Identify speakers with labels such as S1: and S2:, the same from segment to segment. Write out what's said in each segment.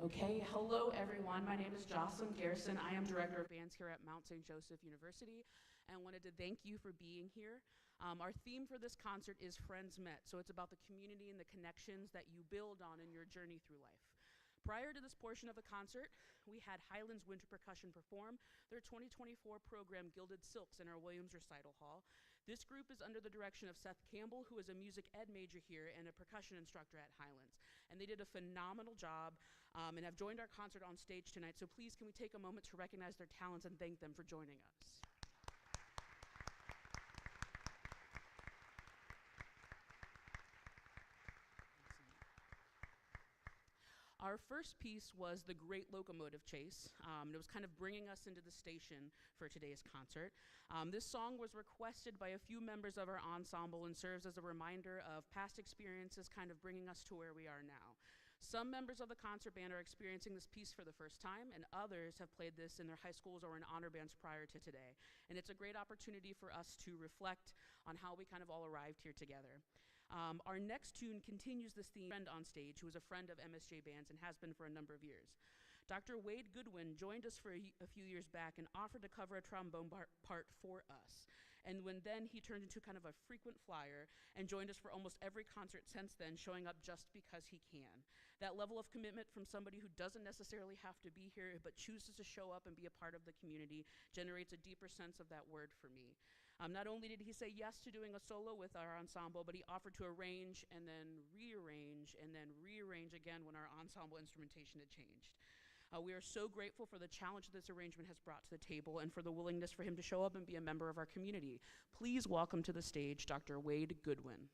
S1: Okay, hello everyone. My name is Jocelyn Garrison. I am Director of Bands here at Mount St. Joseph University and wanted to thank you for being here. Our theme for this concert is Friends Met, so it's about the community and the connections that you build on in your journey through life. Prior to this portion of the concert, we had Highlands Winter Percussion perform their 2024 program Gilded Silks in our Williams Recital Hall. This group is under the direction of Seth Campbell, who is a music ed major here and a percussion instructor at Highlands. And they did a phenomenal job and have joined our concert on stage tonight. So please, can we take a moment to recognize their talents and thank them for joining us? Our first piece was The Great Locomotive Chase. It was kind of bringing us into the station for today's concert. This song was requested by a few members of our ensemble and serves as a reminder of past experiences kind of bringing us to where we are now. Some members of the concert band are experiencing this piece for the first time, and others have played this in their high schools or in honor bands prior to today. And it's a great opportunity for us to reflect on how we kind of all arrived here together. Our next tune continues this theme. Friend on stage, who is a friend of MSJ Bands and has been for a number of years. Dr. Wade Goodwin joined us for a few years back and offered to cover a trombone part for us. And then he turned into kind of a frequent flyer and joined us for almost every concert since then, showing up just because he can. That level of commitment from somebody who doesn't necessarily have to be here but chooses to show up and be a part of the community generates a deeper sense of that word for me. Not only did he say yes to doing a solo with our ensemble, but he offered to arrange and then rearrange again when our ensemble instrumentation had changed. We are so grateful for the challenge this arrangement has brought to the table and for the willingness for him to show up and be a member of our community. Please welcome to the stage Dr. Wade Goodwin.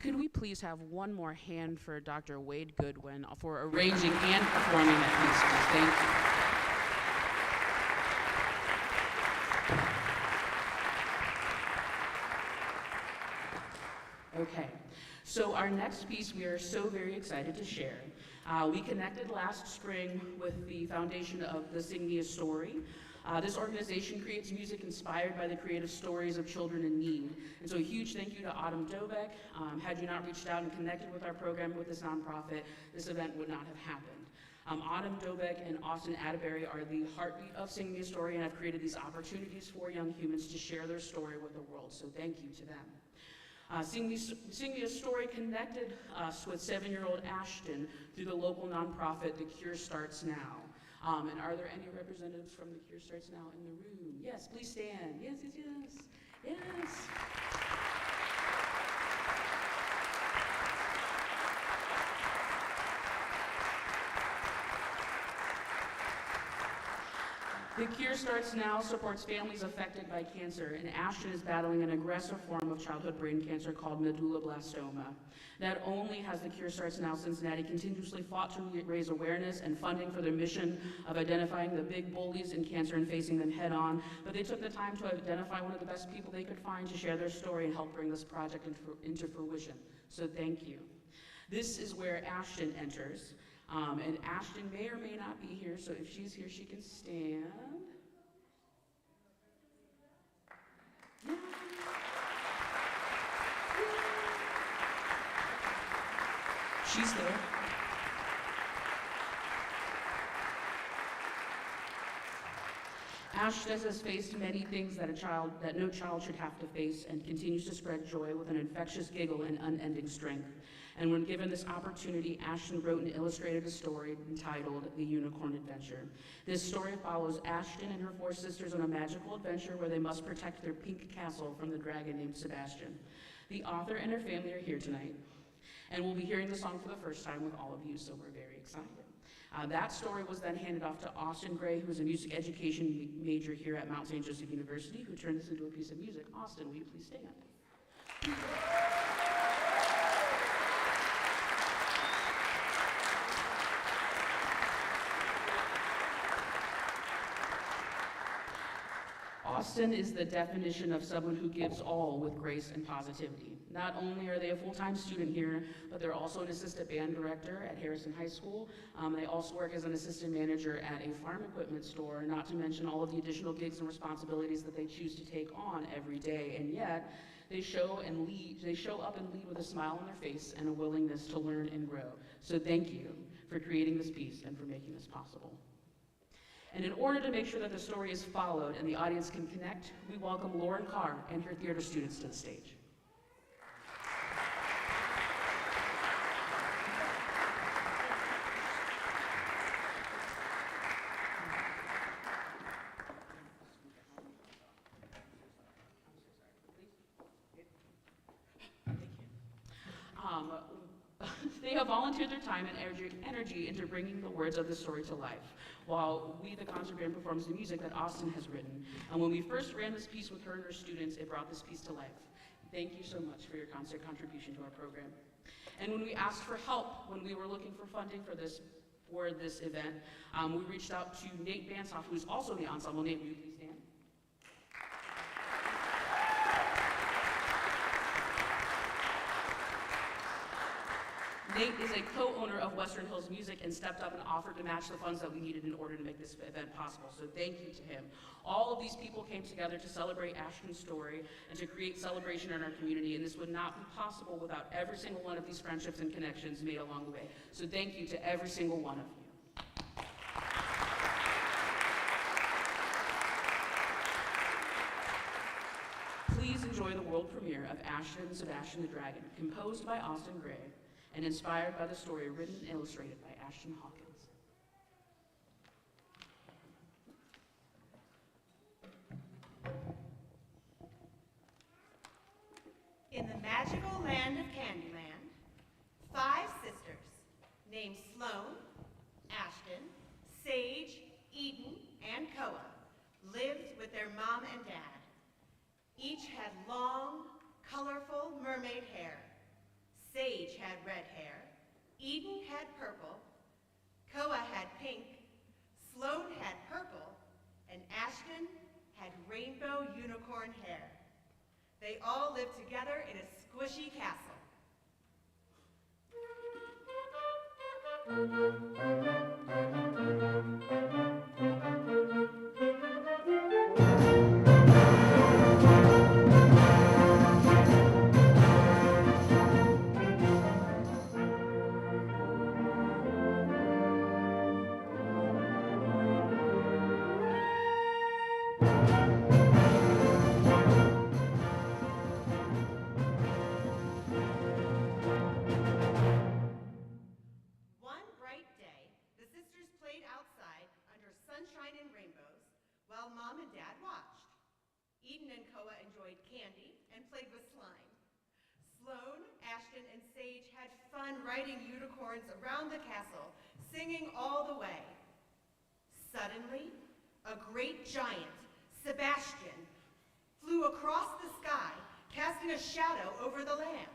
S1: Could we please have one more hand for Dr. Wade Goodwin for arranging and performing that piece, please? Thank you. Okay, so our next piece we are so very excited to share. We connected last spring with the foundation of the Sing Me a Story. This organization creates music inspired by the creative stories of children in need. And so a huge thank you to Autumn Dobeck. Had you not reached out and connected with our program with this nonprofit, this event would not have happened. Autumn Dobeck and Austin Atterbury are the heartbeat of Sing Me a Story and have created these opportunities for young humans to share their story with the world. So thank you to them. Sing Me a Story connected us with 7-year-old Ashton through the local nonprofit, The Cure Starts Now. And are there any representatives from The Cure Starts Now in the room? Yes, please stand. Yes, yes, yes. Yes. The Cure Starts Now supports families affected by cancer, and Ashton is battling an aggressive form of childhood brain cancer called medulloblastoma. Not only has The Cure Starts Now Cincinnati continuously fought to raise awareness and funding for their mission of identifying the big bullies in cancer and facing them head on, but they took the time to identify one of the best people they could find to share their story and help bring this project into fruition. So thank you. This is where Ashton enters. And Ashton may or may not be here, so if she's here, she can stand. Yeah. She's there. Ashton has faced many things that no child should have to face, and continues to spread joy with an infectious giggle and unending strength. And when given this opportunity, Ashton wrote and illustrated a story entitled The Unicorn Adventure. This story follows Ashton and her 4 sisters on a magical adventure where they must protect their pink castle from the dragon named Sebastian. The author and her family are here tonight, and we'll be hearing the song for the first time with all of you, so we're very excited. That story was then handed off to Austin Gray, who is a music education major here at Mount St. Joseph University, who turned this into a piece of music. Austin, will you please stand? Austin is the definition of someone who gives all with grace and positivity. Not only are they a full-time student here, but they're also an assistant band director at Harrison High School. They also work as an assistant manager at a farm equipment store, not to mention all of the additional gigs and responsibilities that they choose to take on every day. And yet, they show up and lead with a smile on their face and a willingness to learn and grow. So thank you for creating this piece and for making this possible. And in order to make sure that the story is followed and the audience can connect, we welcome Lauren Carr and her theater students to the stage. They have volunteered their time and energy into bringing the words of the story to life, while we, the concert band, performs the music that Austin has written. And when we first ran this piece with her and her students, it brought this piece to life. Thank you so much for your concert contribution to our program. And when we asked for help, when we were looking for funding for this event, we reached out to Nate Bansoff, who's also in the ensemble. Nate, will you please stand? Nate is a co-owner of Western Hills Music and stepped up and offered to match the funds that we needed in order to make this event possible. So thank you to him. All of these people came together to celebrate Ashton's story and to create celebration in our community, and this would not be possible without every single one of these friendships and connections made along the way. So thank you to every single one of you. Please enjoy the world premiere of Ashton and Sebastian the Dragon, composed by Austin Gray, and inspired by the story written and illustrated by Ashton Hawkins.
S2: In the magical land of Candyland, 5 sisters named Sloan, Ashton, Sage, Eden, and Koa lived with their mom and dad. Each had long, colorful mermaid hair. Sage had red hair, Eden had purple, Koa had pink, Sloan had purple, and Ashton had rainbow unicorn hair. They all lived together in a squishy castle. One bright day, the sisters played outside under sunshine and rainbows while Mom and Dad watched. Eden and Koa enjoyed candy and played with slime. Sloan, Ashton, and Sage had fun riding unicorns around the castle, singing all the way. Suddenly, a great giant, Sebastian, flew across the sky, casting a shadow over the land.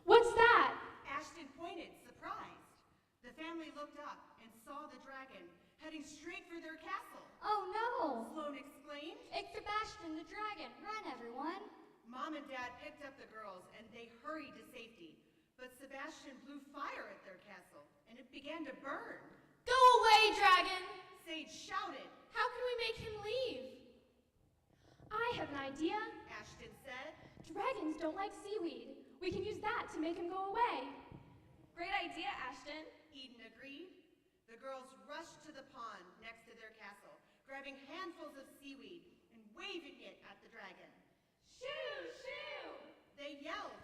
S3: What's that?
S2: Ashton pointed, surprised. The family looked up and saw the dragon heading straight for their castle.
S3: Oh no!
S2: Sloan exclaimed.
S3: It's Sebastian the dragon. Run, everyone.
S2: Mom and Dad picked up the girls and they hurried to safety. But Sebastian blew fire at their castle and it began to burn.
S3: Go away, dragon!
S2: Sage shouted.
S3: How can we make him leave? I have an idea.
S2: Ashton said.
S3: Dragons don't like seaweed. We can use that to make him go away.
S4: Great idea, Ashton.
S2: Eden agreed. The girls rushed to the pond next to their castle, grabbing handfuls of seaweed and waving it at the dragon.
S3: Shoo! Shoo!
S2: They yelled.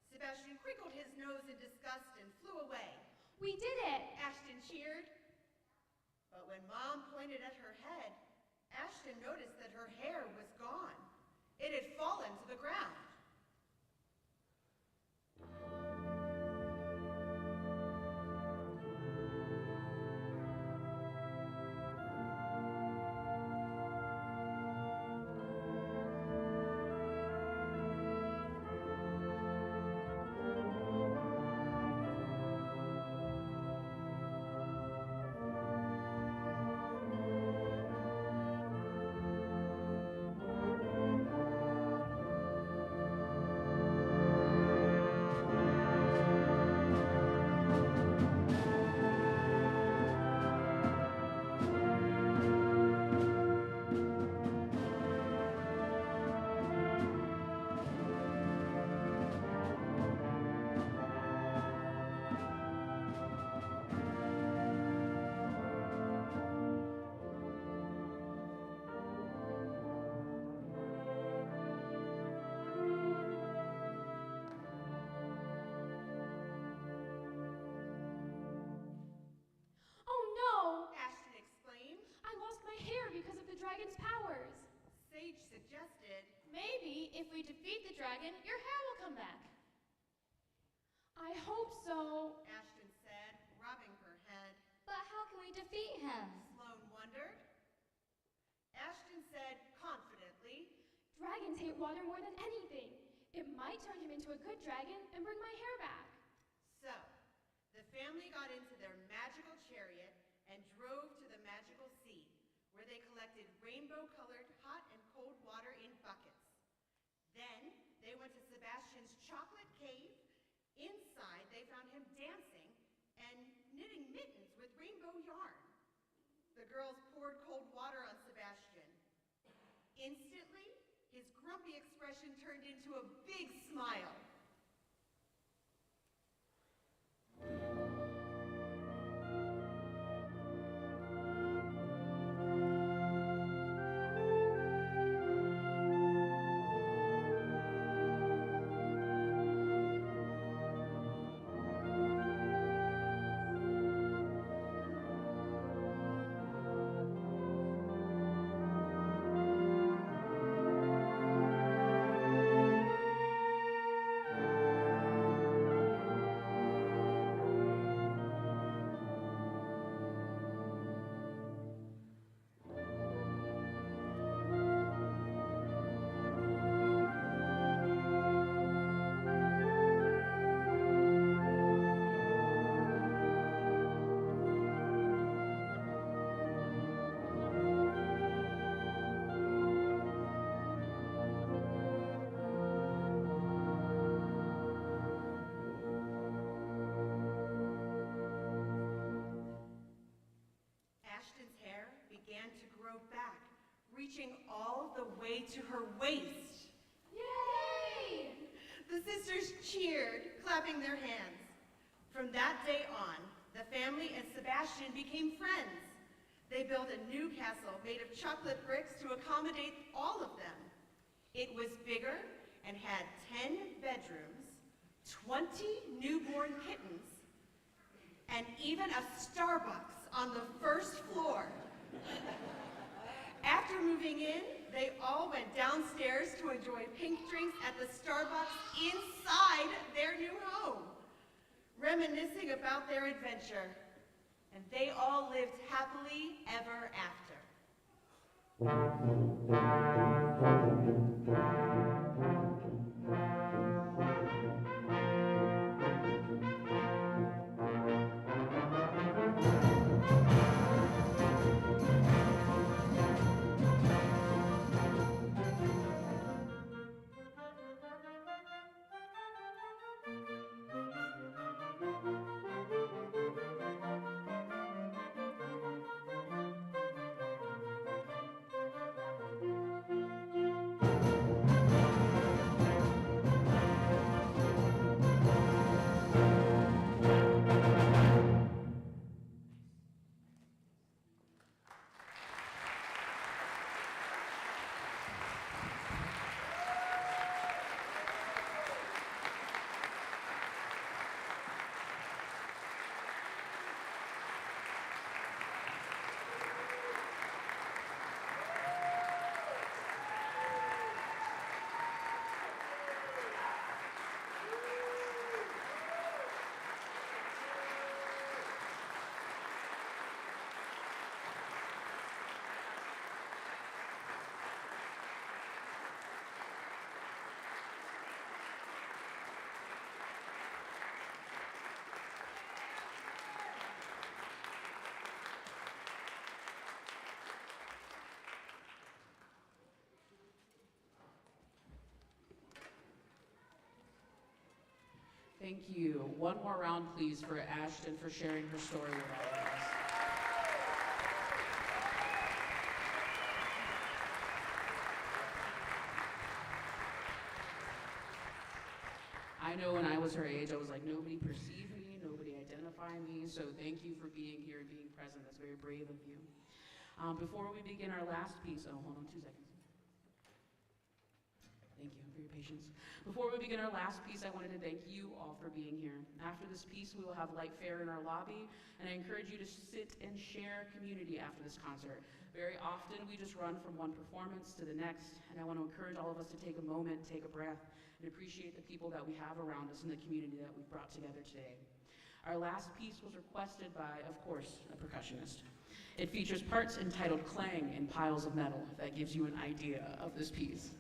S2: Sebastian crinkled his nose in disgust and flew away.
S3: We did it!
S2: Ashton cheered. But when Mom pointed at her head, Ashton noticed that her hair was gone. It had fallen to the ground.
S3: dragon's powers.
S2: Sage suggested,
S3: Maybe if we defeat the dragon, your hair will come back. I hope so.
S2: Ashton said, rubbing her head.
S3: But how can we defeat him?
S2: Sloane wondered. Ashton said confidently,
S3: Dragons hate water more than anything. It might turn him into a good dragon and bring my hair back.
S2: So, the family got into their magical chariot and drove to the magical sea, where they collected rainbow-colored hot and cold water in buckets. Then, they went to Sebastian's chocolate cave. Inside, they found him dancing and knitting mittens with rainbow yarn. The girls poured cold water on Sebastian. happy expression turned into a big smile. Ashton's hair began to grow back, reaching all the way to her waist.
S3: Yay!
S2: The sisters cheered, clapping their hands. From that day on, the family and Sebastian became friends. They built a new castle made of chocolate bricks to accommodate all of them. It was bigger and had 10 bedrooms, 20 newborn kittens, and even a Starbucks on the first floor. After moving in, they all went downstairs to enjoy pink drinks at the Starbucks inside their new home, reminiscing about their adventure. And they all lived happily ever after.
S1: Thank you. One more round, please, for Ashton for sharing her story with all of us. I know when I was her age, I was like, nobody perceived me, nobody identified me, so thank you for being here and being present. That's very brave of you. Before we begin our last piece, hold on 2 seconds. Thank you for your patience. Before we begin our last piece, I wanted to thank you all for being here. After this piece, we will have light fare in our lobby, and I encourage you to sit and share community after this concert. Very often, we just run from one performance to the next, and I want to encourage all of us to take a moment, take a breath, and appreciate the people that we have around us in the community that we've brought together today. Our last piece was requested by, of course, a percussionist. It features parts entitled Clang in Piles of Metal. If that gives you an idea of this piece.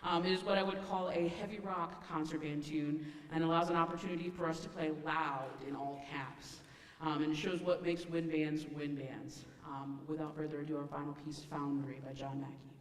S1: It is what I would call a heavy rock concert band tune and allows an opportunity for us to play loud in all caps. And it shows what makes wind bands wind bands. Without further ado, our final piece, Foundry by John Mackey.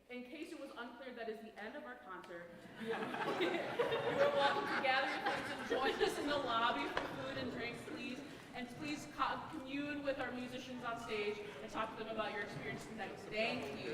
S1: in case it was unclear, that is the end of our concert. You are welcome to gather your things and join us in the lobby for food and drinks, please. And please commune with our musicians on stage and talk to them about your experience tonight. Thank you.